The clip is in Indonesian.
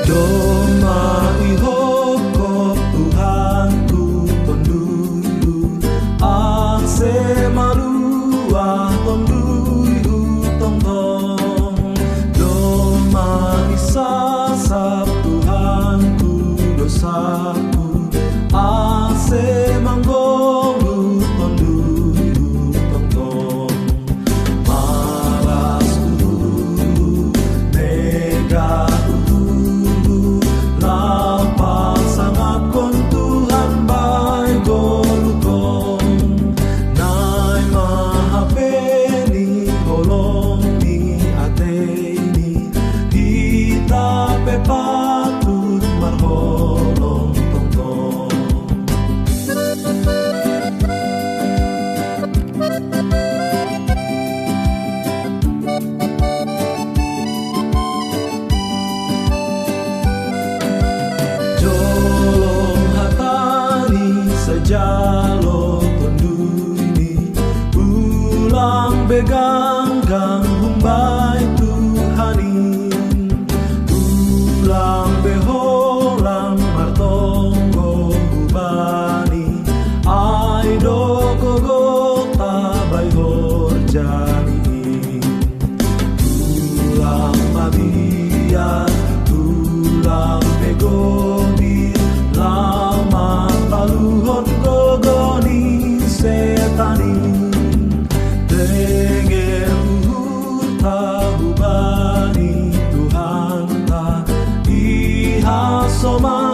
Doma ihoko Tuhanku tondulu ang semalua tondulu tong-tong. Doma isasap Tuhanku dosaku ang semanggolu tondulu tong-tong. Malas dulu nega patut marholong tong-tong. Jolong hatani sejalo tonduni ulang beganggang humbai Tuhani ulang beholang martonggo hubani ai doko gota bai horjani ulang mabia ulang begobi lama taluhon gogoni setani denger hubani Soma